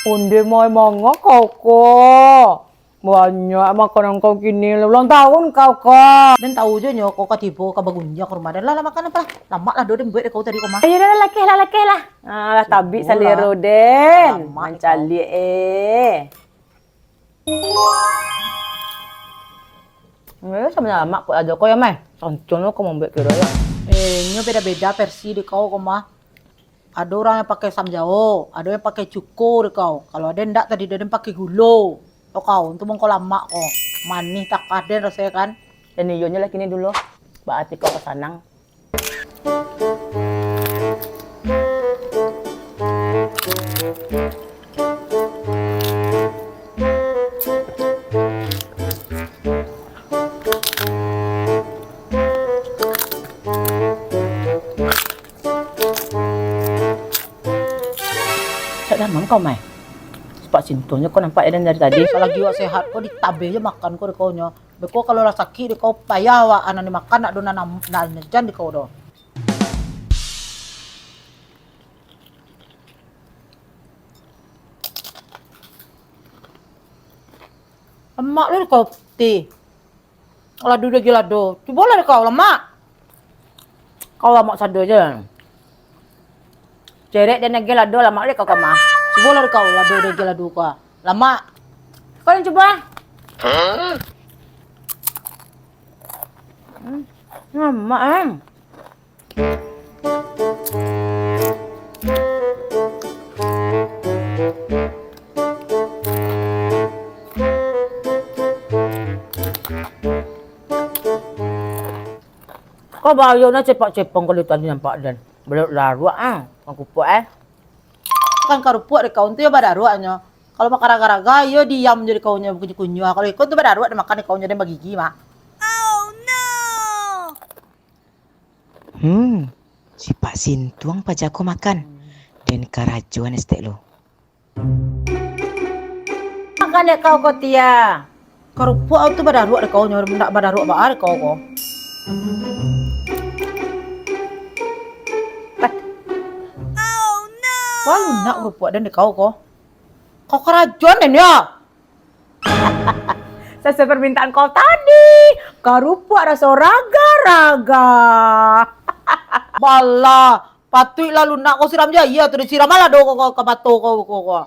Undi mau mongok koko. Banyak makanan kau kini ulang tahun kau kok. Dan tahu aja nyo kau katibo ka bagunya ke rumah dan lah makan apa? Lama lah dodem buat kau tadi kau mah. Ayo dah laki lah. Ah, tabi salero den. Mancali sama mak kok ada kau ya mai. Soncon kau mau buat kira ya. Nyo beda-beda versi di kau mah. Ada orang yang pakai samjao, ada yang pakai cukur kau. Kalau ada ndak tadi dodem pakai gulo. Tuh kau, untuk mengkau lama kok. Manis tak ada rasanya kan. Dan iyonya lah kini dulu. Berarti kau kesanang. Saya dah kau mai. Pak Sintonya kau nampak Eden dari tadi. Selagi wak sehat kau ditabe aja makan kau di kau nyo. Beko kalau lah sakit di kau payah wak anak ni makan nak dona najan di kau do. Lemak lu kau ti. Ladu dah gilado. Coba lah kau lemak. Kau lemak sado aja. Cerek dan lagi lado lemak dia kau kemah. Coba lah kau ladu dah gilado kau. Lemak. Kau yang coba. Lemak Kau bayu na cepak-cepong kalau tadi nampak dan belum laruak aku puas Kan karupuk di kau tu ya badaruaknya. Kalau makan raga-raga, yo diam jadi kau nya kunyu-kunyu. Kalau ikut tu badaruak dia makan di kau nya dia bagi gigi mak. Si Pak Sintuang pajaku makan. Dan karajuan estek lo. makan deh kau Tia. Karupuk tu badaruak di kau nya, nak badaruak baar kau kau. Wah, nak kerupuk dan di kau kau. Kau kerajuan dan ya. Sesuai permintaan kau tadi. Karupuk rasa raga-raga. Malah, patut lalu nak kau siram je. Ya, tu disiram malah do kau ke batu kau.